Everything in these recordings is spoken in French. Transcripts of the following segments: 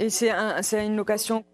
Et c'est une location.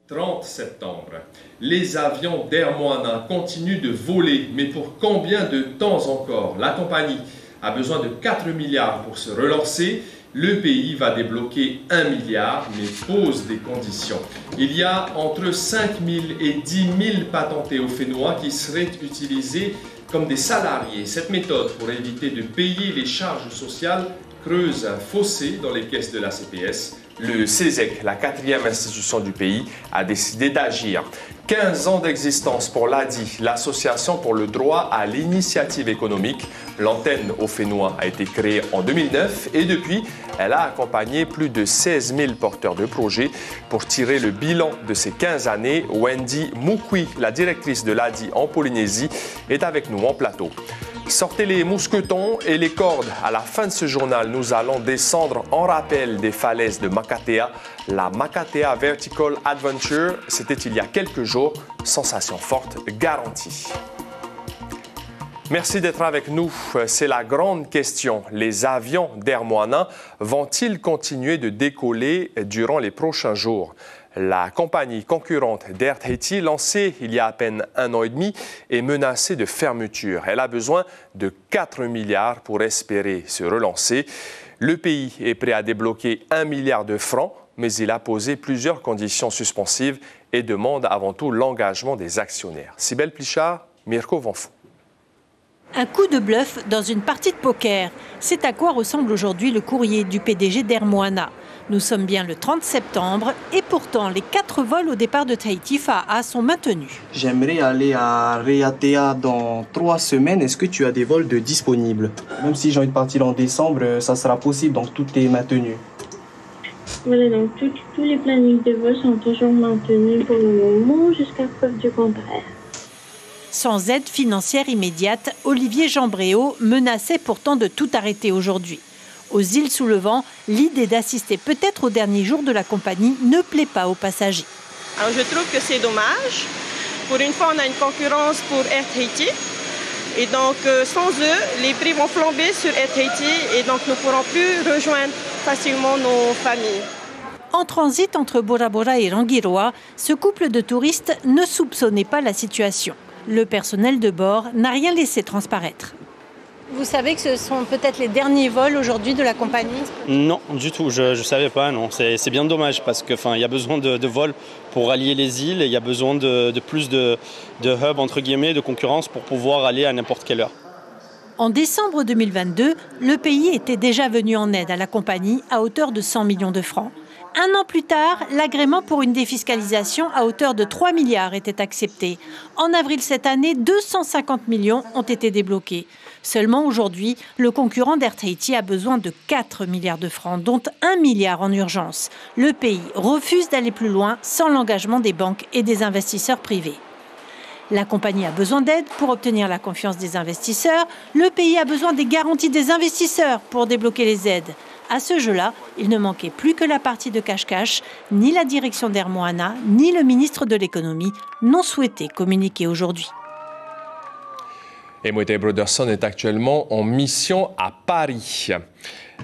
30 septembre, les avions d'Air Moana continuent de voler, mais pour combien de temps encore? La compagnie a besoin de 4 milliards pour se relancer. Le pays va débloquer 1 milliard, mais pose des conditions. Il y a entre 5 000 et 10 000 patentés au Fénois qui seraient utilisés comme des salariés. Cette méthode, pour éviter de payer les charges sociales, creuse un fossé dans les caisses de la CPS. Le CESEC, la 4e institution du pays, a décidé d'agir. 15 ans d'existence pour l'ADI, l'Association pour le droit à l'initiative économique. L'antenne au Fénois a été créée en 2009 et depuis, elle a accompagné plus de 16 000 porteurs de projets. Pour tirer le bilan de ces 15 années, Wendy Moukwi, la directrice de l'ADI en Polynésie, est avec nous en plateau. Sortez les mousquetons et les cordes. À la fin de ce journal, nous allons descendre en rappel des falaises de Makatea. La Makatea Vertical Adventure, c'était il y a quelques jours. Sensation forte garantie. Merci d'être avec nous. C'est la grande question. Les avions d'Air Moana vont-ils continuer de décoller durant les prochains jours? La compagnie concurrente d'Air Tahiti, lancée il y a à peine 1 an et demi, est menacée de fermeture. Elle a besoin de 4 milliards pour espérer se relancer. Le pays est prêt à débloquer 1 milliard de francs, mais il a posé plusieurs conditions suspensives et demande avant tout l'engagement des actionnaires. Cybèle Plichard, Mirko Vanfou. Un coup de bluff dans une partie de poker. C'est à quoi ressemble aujourd'hui le courrier du PDG d'Air Moana. Nous sommes bien le 30 septembre et pourtant les 4 vols au départ de Tahiti FAA sont maintenus. J'aimerais aller à Raiatea dans 3 semaines. Est-ce que tu as des vols de disponibles? Même si j'ai envie de partir en décembre, ça sera possible, donc tout est maintenu. Voilà, donc tous les plannings de vol sont toujours maintenus pour le moment jusqu'à preuve du contraire. Sans aide financière immédiate, Olivier Jambréau menaçait pourtant de tout arrêter aujourd'hui. Aux îles sous le vent, l'idée d'assister peut-être au dernier jour de la compagnie ne plaît pas aux passagers. Alors je trouve que c'est dommage. Pour une fois, on a une concurrence pour Air Tahiti. Et donc, sans eux, les prix vont flamber sur Air Tahiti et donc nous ne pourrons plus rejoindre facilement nos familles. En transit entre Bora Bora et Rangiroa, ce couple de touristes ne soupçonnait pas la situation. Le personnel de bord n'a rien laissé transparaître. Vous savez que ce sont peut-être les derniers vols aujourd'hui de la compagnie? Non, du tout. Je ne savais pas, non. C'est bien dommage parce qu'il y a besoin de vols pour allier les îles et il y a besoin de plus de hubs, entre guillemets, de concurrence pour pouvoir aller à n'importe quelle heure. En décembre 2022, le pays était déjà venu en aide à la compagnie à hauteur de 100 millions de francs. 1 an plus tard, l'agrément pour une défiscalisation à hauteur de 3 milliards était accepté. En avril cette année, 250 millions ont été débloqués. Seulement aujourd'hui, le concurrent d'Air Tahiti a besoin de 4 milliards de francs, dont 1 milliard en urgence. Le pays refuse d'aller plus loin sans l'engagement des banques et des investisseurs privés. La compagnie a besoin d'aide pour obtenir la confiance des investisseurs. Le pays a besoin des garanties des investisseurs pour débloquer les aides. À ce jeu-là, il ne manquait plus que la partie de cache-cache. Ni la direction d'Air Moana, ni le ministre de l'économie n'ont souhaité communiquer aujourd'hui. Et Moïté Broderson est actuellement en mission à Paris.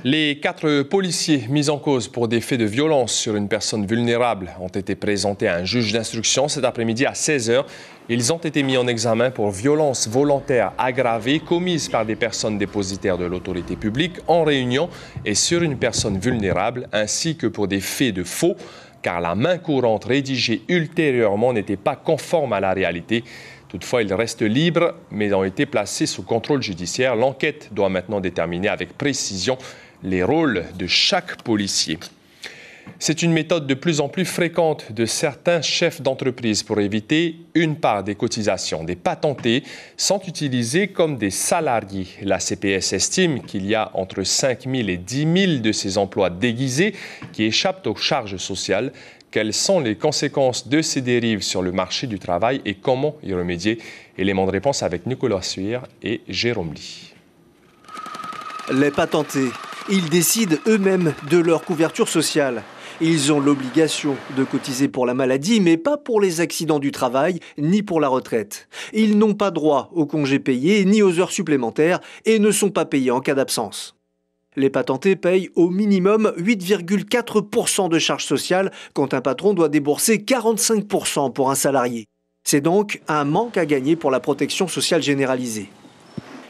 Les 4 policiers mis en cause pour des faits de violence sur une personne vulnérable ont été présentés à un juge d'instruction cet après-midi à 16h. Ils ont été mis en examen pour violence volontaire aggravée commise par des personnes dépositaires de l'autorité publique en réunion et sur une personne vulnérable, ainsi que pour des faits de faux, car la main courante rédigée ultérieurement n'était pas conforme à la réalité. Toutefois, ils restent libres, mais ont été placés sous contrôle judiciaire. L'enquête doit maintenant déterminer avec précision les rôles de chaque policier. C'est une méthode de plus en plus fréquente de certains chefs d'entreprise pour éviter une part des cotisations. Des patentés sont utilisés comme des salariés. La CPS estime qu'il y a entre 5 000 et 10 000 de ces emplois déguisés qui échappent aux charges sociales. Quelles sont les conséquences de ces dérives sur le marché du travail et comment y remédier? Élément de réponse avec Nicolas Suir et Jérôme Lee. Les patentés, ils décident eux-mêmes de leur couverture sociale. Ils ont l'obligation de cotiser pour la maladie, mais pas pour les accidents du travail, ni pour la retraite. Ils n'ont pas droit aux congés payés, ni aux heures supplémentaires, et ne sont pas payés en cas d'absence. Les patentés payent au minimum 8,4% de charges sociales quand un patron doit débourser 45% pour un salarié. C'est donc un manque à gagner pour la protection sociale généralisée.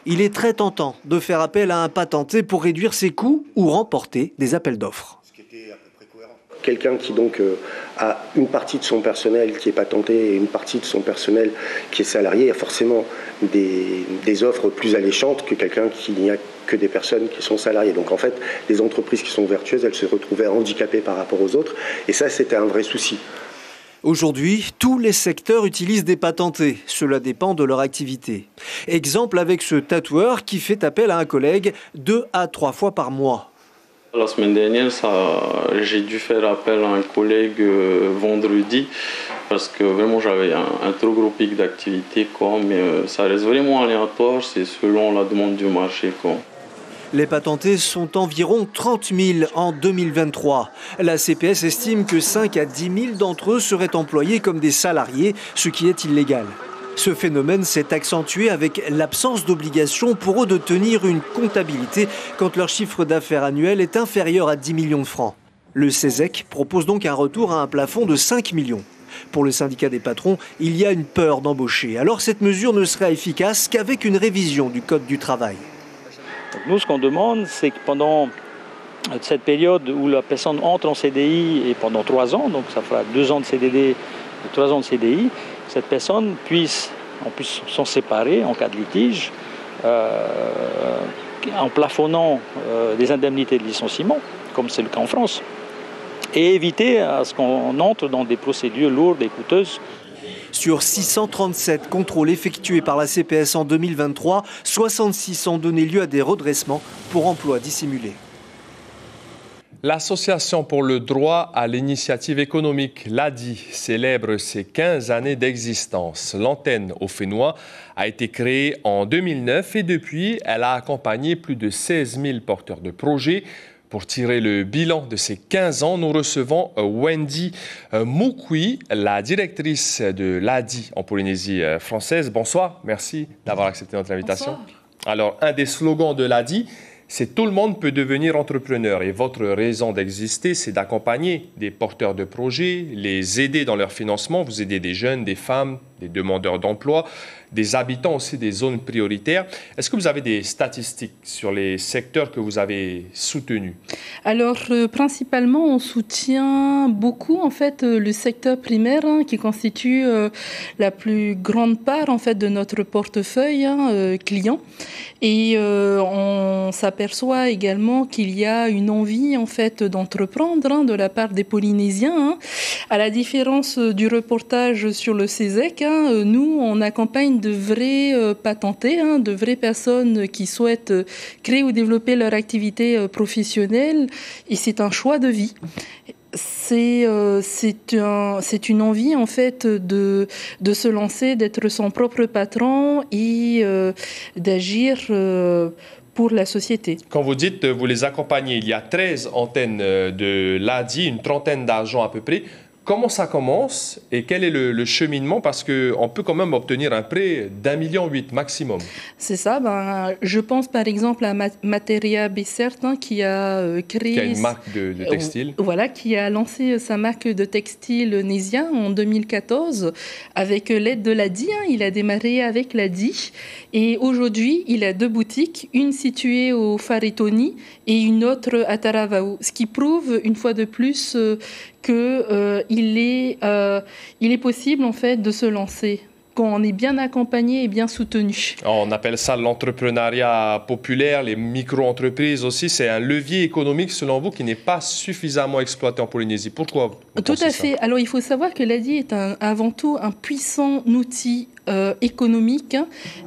Il est très tentant de faire appel à un patenté pour réduire ses coûts ou remporter des appels d'offres. Quelqu'un qui donc a une partie de son personnel qui est patenté et une partie de son personnel qui est salarié a forcément des offres plus alléchantes que quelqu'un qui n'y a que des personnes qui sont salariées. Donc en fait, les entreprises qui sont vertueuses, elles se retrouvaient handicapées par rapport aux autres. Et ça, c'était un vrai souci. Aujourd'hui, tous les secteurs utilisent des patentés. Cela dépend de leur activité. Exemple avec ce tatoueur qui fait appel à un collègue 2 à 3 fois par mois. La semaine dernière, j'ai dû faire appel à un collègue vendredi parce que vraiment j'avais un trop gros pic d'activité, mais ça reste vraiment aléatoire, c'est selon la demande du marché. Les patentés sont environ 30 000 en 2023. La CPS estime que 5 à 10 000 d'entre eux seraient employés comme des salariés, ce qui est illégal. Ce phénomène s'est accentué avec l'absence d'obligation pour eux de tenir une comptabilité quand leur chiffre d'affaires annuel est inférieur à 10 millions de francs. Le CESEC propose donc un retour à un plafond de 5 millions. Pour le syndicat des patrons, il y a une peur d'embaucher. Alors cette mesure ne sera efficace qu'avec une révision du Code du travail. Donc nous, ce qu'on demande, c'est que pendant cette période où la personne entre en CDI et pendant 3 ans, donc ça fera 2 ans de CDD et 3 ans de CDI, cette personne puisse s'en séparer en cas de litige en plafonnant des indemnités de licenciement, comme c'est le cas en France, et éviter à ce qu'on entre dans des procédures lourdes et coûteuses. Sur 637 contrôles effectués par la CPS en 2023, 66 ont donné lieu à des redressements pour emploi dissimulé. L'Association pour le droit à l'initiative économique, l'ADI, célèbre ses 15 années d'existence. L'antenne au Fénois a été créée en 2009 et depuis, elle a accompagné plus de 16 000 porteurs de projets. Pour tirer le bilan de ces 15 ans, nous recevons Wendy Moukwi, la directrice de l'ADI en Polynésie française. Bonsoir, merci d'avoir accepté notre invitation. Bonsoir. Alors, un des slogans de l'ADI, c'est « Tout le monde peut devenir entrepreneur ». Et votre raison d'exister, c'est d'accompagner des porteurs de projets, les aider dans leur financement. Vous aidez des jeunes, des femmes, des demandeurs d'emploi, des habitants aussi des zones prioritaires. Est-ce que vous avez des statistiques sur les secteurs que vous avez soutenus? Alors, principalement, on soutient beaucoup, en fait, le secteur primaire, qui constitue la plus grande part, en fait, de notre portefeuille client. Et on s'aperçoit également qu'il y a une envie, en fait, d'entreprendre de la part des Polynésiens. À la différence du reportage sur le CESEC, nous, on accompagne de vrais patentés, de vraies personnes qui souhaitent créer ou développer leur activité professionnelle. Et c'est un choix de vie. C'est une envie, en fait, de se lancer, d'être son propre patron et d'agir pour la société. Quand vous dites vous les accompagnez, il y a 13 antennes de l'ADI, une trentaine d'agents à peu près. Comment ça commence et quel est le cheminement? Parce qu'on peut quand même obtenir un prêt d'1,8 million maximum. C'est ça. Je pense par exemple à Materia Bessert qui a créé... Qui a une marque de textile. Voilà, qui a lancé sa marque de textile Nésia en 2014 avec l'aide de l'ADI. Il a démarré avec l'ADI et aujourd'hui il a 2 boutiques, une située au Faretoni et une autre à Taravao. Ce qui prouve une fois de plus qu'il est possible en fait de se lancer quand on est bien accompagné et bien soutenu. On appelle ça l'entrepreneuriat populaire, les micro-entreprises aussi. C'est un levier économique, selon vous, qui n'est pas suffisamment exploité en Polynésie. Pourquoi vous Tout à fait. Ça? Alors, il faut savoir que l'ADI est avant tout un puissant outil économique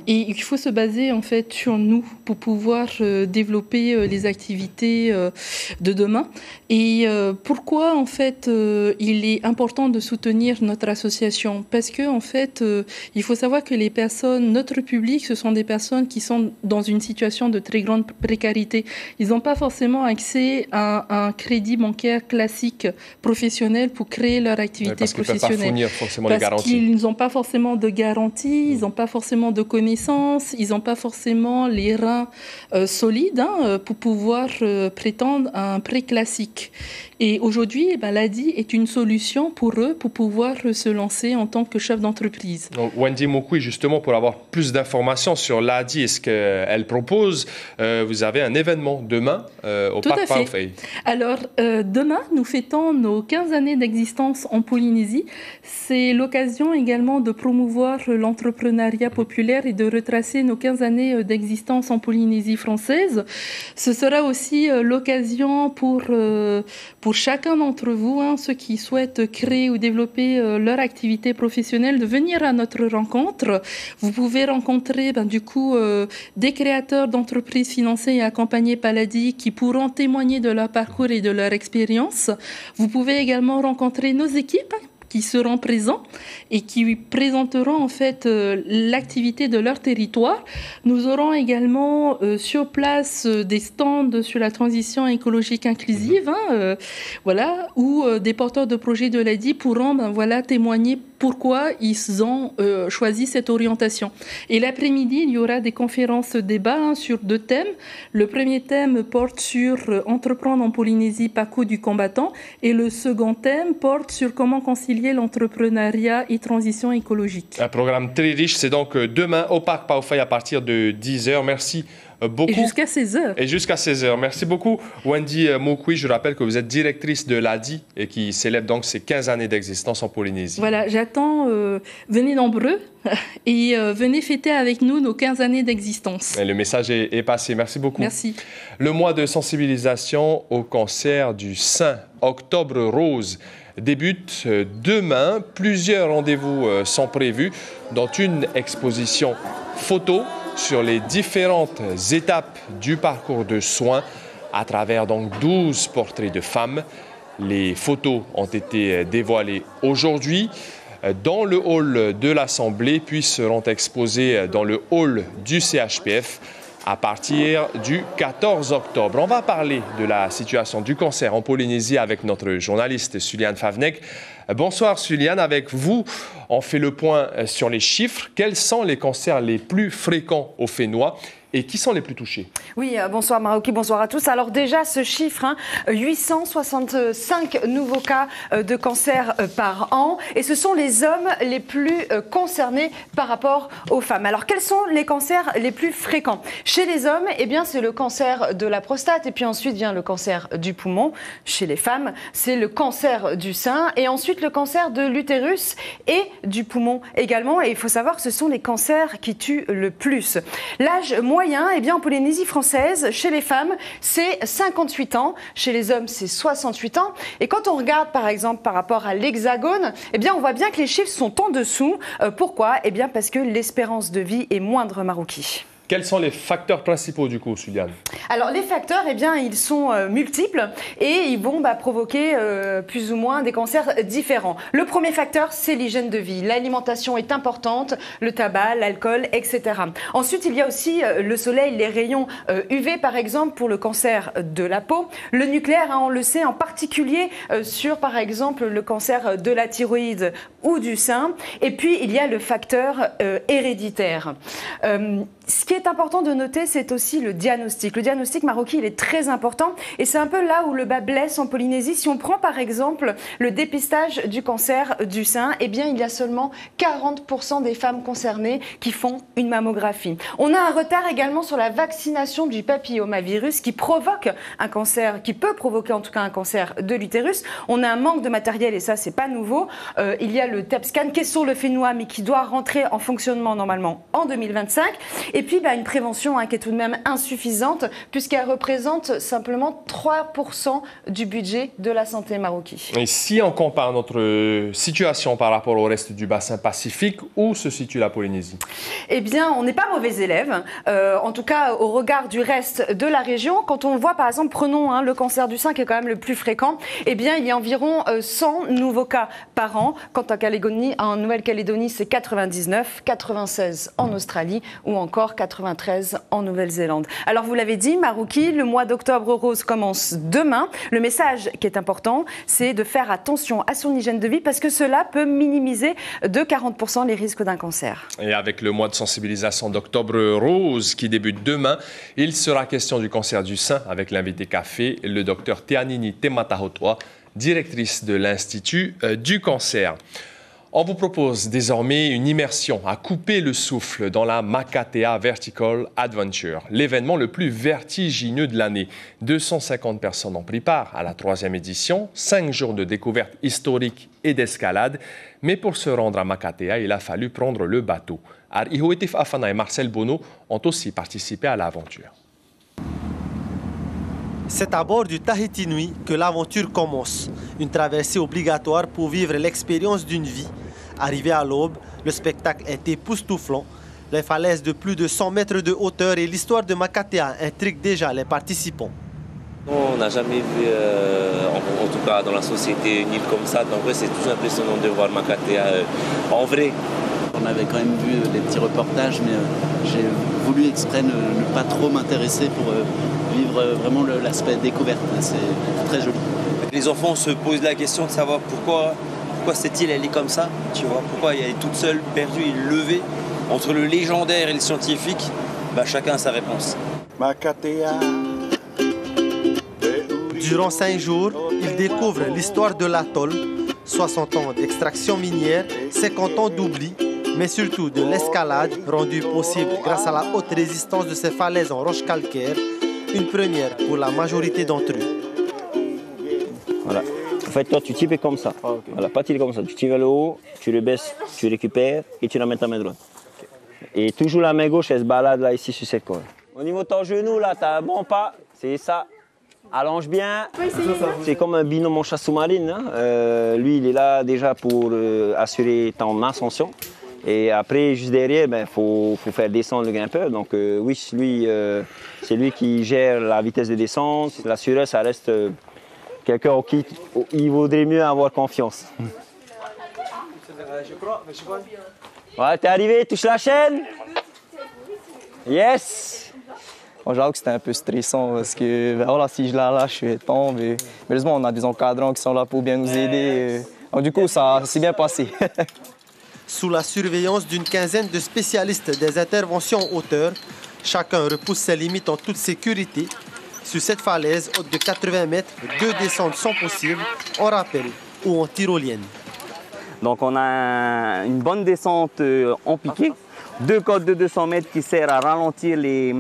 et il faut se baser en fait sur nous pour pouvoir développer les activités de demain. Et pourquoi en fait il est important de soutenir notre association? Parce que en fait il faut savoir que les personnes, notre public, ce sont des personnes qui sont dans une situation de très grande précarité. Ils n'ont pas forcément accès à un crédit bancaire classique professionnel pour créer leur activité professionnelle. Parce qu'ils ne peuvent pas fournir forcément les garanties. Parce qu'ils n'ont pas forcément de garantie garantie, ils n'ont pas forcément de connaissances, ils n'ont pas forcément les reins solides pour pouvoir prétendre à un prêt classique. Et aujourd'hui, l'ADI est une solution pour eux pour pouvoir se lancer en tant que chef d'entreprise. Donc, Wendy Mokoui, justement, pour avoir plus d'informations sur l'ADI et ce qu'elle propose, vous avez un événement demain au Parc Paufei. Alors, demain, nous fêtons nos 15 années d'existence en Polynésie. C'est l'occasion également de promouvoir l'entrepreneuriat populaire et de retracer nos 15 années d'existence en Polynésie française. Ce sera aussi l'occasion pour chacun d'entre vous, ceux qui souhaitent créer ou développer leur activité professionnelle, de venir à notre rencontre. Vous pouvez rencontrer des créateurs d'entreprises financées et accompagnées par l'ADI qui pourront témoigner de leur parcours et de leur expérience. Vous pouvez également rencontrer nos équipes qui seront présents et qui présenteront en fait l'activité de leur territoire. Nous aurons également sur place des stands sur la transition écologique inclusive, où des porteurs de projets de l'ADI pourront témoigner pourquoi ils ont choisi cette orientation. Et l'après-midi, il y aura des conférences débats sur 2 thèmes. Le premier thème porte sur entreprendre en Polynésie, parcours du combattant, et le second thème porte sur comment concilier l'entrepreneuriat et transition écologique. Un programme très riche, c'est donc demain au Parc Paufei à partir de 10h. Merci beaucoup. Et jusqu'à 16h. Et jusqu'à 16h. Merci beaucoup, Wendy Mokoui. Je rappelle que vous êtes directrice de l'ADI et qui célèbre donc ses 15 années d'existence en Polynésie. Voilà, j'attends, venez nombreux et venez fêter avec nous nos 15 années d'existence. Et le message est passé. Merci beaucoup. Merci. Le mois de sensibilisation au cancer du sein, Octobre Rose, débute demain. Plusieurs rendez-vous sont prévus, dont une exposition photo sur les différentes étapes du parcours de soins à travers donc 12 portraits de femmes. Les photos ont été dévoilées aujourd'hui dans le hall de l'Assemblée, puis seront exposées dans le hall du CHPF à partir du 14 octobre. On va parler de la situation du cancer en Polynésie avec notre journaliste Suliane Favnek. Bonsoir Suliane, avec vous, on fait le point sur les chiffres. Quels sont les cancers les plus fréquents au Fénois et qui sont les plus touchés? Oui, bonsoir Maroki, bonsoir à tous. Alors déjà, ce chiffre, 865 nouveaux cas de cancer par an. Et ce sont les hommes les plus concernés par rapport aux femmes. Alors quels sont les cancers les plus fréquents? Chez les hommes, c'est le cancer de la prostate. Et puis ensuite vient le cancer du poumon. Chez les femmes, c'est le cancer du sein. Et ensuite le cancer de l'utérus et du poumon également. Et il faut savoir que ce sont les cancers qui tuent le plus. L'âge moyen, en Polynésie française, chez les femmes, c'est 58 ans. Chez les hommes, c'est 68 ans. Et quand on regarde, par exemple, par rapport à l'Hexagone, on voit bien que les chiffres sont en dessous. Pourquoi? Parce que l'espérance de vie est moindre, Maroki. Quels sont les facteurs principaux du coup, Suliane? Alors les facteurs, ils sont multiples et ils vont provoquer plus ou moins des cancers différents. Le premier facteur, c'est l'hygiène de vie. L'alimentation est importante, le tabac, l'alcool, etc. Ensuite, il y a aussi le soleil, les rayons UV par exemple pour le cancer de la peau. Le nucléaire, on le sait, en particulier sur par exemple le cancer de la thyroïde ou du sein. Et puis, il y a le facteur héréditaire. Ce qui est important de noter, c'est aussi le diagnostic. Le diagnostic, Maroki, il est très important et c'est un peu là où le bas blesse en Polynésie. Si on prend par exemple le dépistage du cancer du sein, il y a seulement 40% des femmes concernées qui font une mammographie. On a un retard également sur la vaccination du papillomavirus qui provoque un cancer, qui peut provoquer en tout cas un cancer de l'utérus. On a un manque de matériel et ça, c'est pas nouveau. Il y a le TAP-scan qui est sur le Fénois mais qui doit rentrer en fonctionnement normalement en 2025. Et puis, une prévention qui est tout de même insuffisante puisqu'elle représente simplement 3% du budget de la santé marocaine. Et si on compare notre situation par rapport au reste du bassin pacifique, où se situe la Polynésie? On n'est pas mauvais élèves, en tout cas au regard du reste de la région. Quand on voit par exemple, prenons le cancer du sein qui est quand même le plus fréquent, il y a environ 100 nouveaux cas par an. Quant en Nouvelle-Calédonie, c'est 99, 96 en Australie ou encore encore 93 en Nouvelle-Zélande. Alors vous l'avez dit, Marouki, le mois d'octobre rose commence demain. Le message qui est important, c'est de faire attention à son hygiène de vie parce que cela peut minimiser de 40% les risques d'un cancer. Et avec le mois de sensibilisation d'octobre rose qui débute demain, il sera question du cancer du sein avec l'invité café, le docteur Teanini Tematahotoa, directrice de l'Institut du cancer. On vous propose désormais une immersion à couper le souffle dans la Makatea Vertical Adventure, l'événement le plus vertigineux de l'année. 250 personnes ont pris part à la 3e édition, 5 jours de découverte historique et d'escalade. Mais pour se rendre à Makatea, il a fallu prendre le bateau. Ihoetif Afana et Marcel Bono ont aussi participé à l'aventure. C'est à bord du Tahiti Nui que l'aventure commence. Une traversée obligatoire pour vivre l'expérience d'une vie. Arrivé à l'aube, le spectacle est époustouflant. Les falaises de plus de 100 mètres de hauteur et l'histoire de Makatea intriguent déjà les participants. On n'a jamais vu, en tout cas dans la société, une île comme ça. Donc c'est tout impressionnant de voir Makatea en vrai. On avait quand même vu des petits reportages, mais j'ai voulu exprès ne pas trop m'intéresser pour vivre vraiment l'aspect découverte. C'est très joli. Les enfants se posent la question de savoir pourquoi cette île elle est comme ça, tu vois, pourquoi elle est toute seule, perdue et levée. Entre le légendaire et le scientifique, chacun a sa réponse. Makatea. Durant 5 jours, ils découvrent l'histoire de l'atoll, 60 ans d'extraction minière, 50 ans d'oubli, mais surtout de l'escalade rendue possible grâce à la haute résistance de ces falaises en roche calcaire, une première pour la majorité d'entre eux. Voilà. En fait, toi, tu types comme ça. Ah, okay. Voilà, pas tirer comme ça. Tu tires vers le haut, tu le baisses, tu récupères et tu ramènes ta main droite. Okay. Et toujours la main gauche, elle se balade là, ici, sur cette corde. Au niveau de ton genou, là, tu as un bon pas. C'est ça. Allonge bien. C'est comme un binôme en chasse sous-marine. Hein. Lui, il est là déjà pour assurer ton ascension. Et après, juste derrière, faut faire descendre le grimpeur. Donc oui, lui, c'est lui qui gère la vitesse de descente. L'assureur, ça reste quelqu'un en qui il vaudrait mieux avoir confiance. Ouais, t'es arrivé, touche la chaîne. Yes. Bon, j'avoue que c'était un peu stressant parce que voilà, si je la lâche, je tombe. Et heureusement, on a des encadrants qui sont là pour bien nous aider. Donc, du coup, ça s'est bien passé. Sous la surveillance d'une quinzaine de spécialistes des interventions en hauteur, chacun repousse ses limites en toute sécurité. Sur cette falaise haute de 80 mètres, 2 descentes sont possibles, en rappel ou en tyrolienne. Donc on a une bonne descente en piqué, 2 côtes de 200 mètres qui servent à ralentir les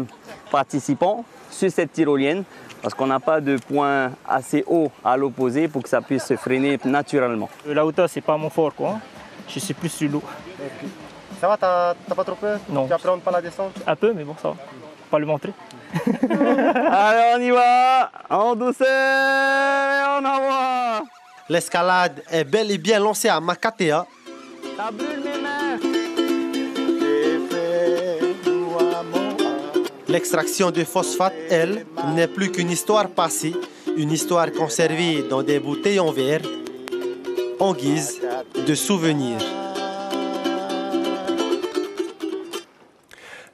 participants sur cette tyrolienne parce qu'on n'a pas de point assez haut à l'opposé pour que ça puisse se freiner naturellement. La hauteur, c'est pas mon fort, quoi. Je suis plus sur l'eau. Ça va, t'as pas trop peur? Non. Tu appréhendes pas la descente? Un peu, mais bon, ça va. Pas le montrer. Allez, on y va, en douceur et en avant. L'escalade est bel et bien lancée à Makatea. Ça brûle mes mains. L'extraction de phosphate, elle, n'est plus qu'une histoire passée, une histoire conservée dans des bouteilles en verre, en guise de souvenir.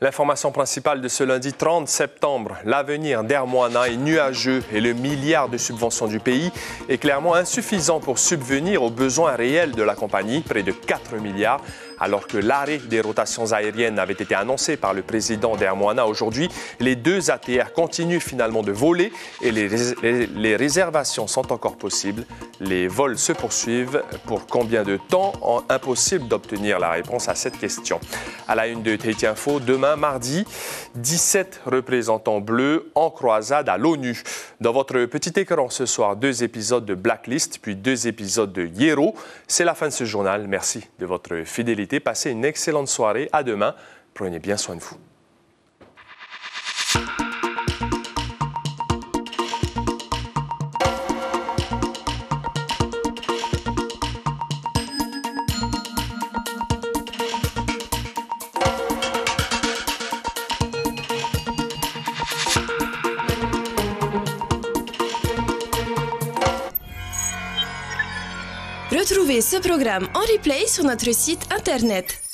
L'information principale de ce lundi 30 septembre, l'avenir d'Air Moana est nuageux et le milliard de subventions du pays est clairement insuffisant pour subvenir aux besoins réels de la compagnie, près de 4 milliards. Alors que l'arrêt des rotations aériennes avait été annoncé par le président d'Air Moana aujourd'hui, les 2 ATR continuent finalement de voler et les réservations sont encore possibles. Les vols se poursuivent. Pour combien de temps? Impossible d'obtenir la réponse à cette question. À la une de Tahiti Info, demain mardi, 17 représentants bleus en croisade à l'ONU. Dans votre petit écran ce soir, 2 épisodes de Blacklist, puis 2 épisodes de Hiero. C'est la fin de ce journal. Merci de votre fidélité. Passez une excellente soirée. À demain. Prenez bien soin de vous. Retrouvez ce programme en replay sur notre site internet.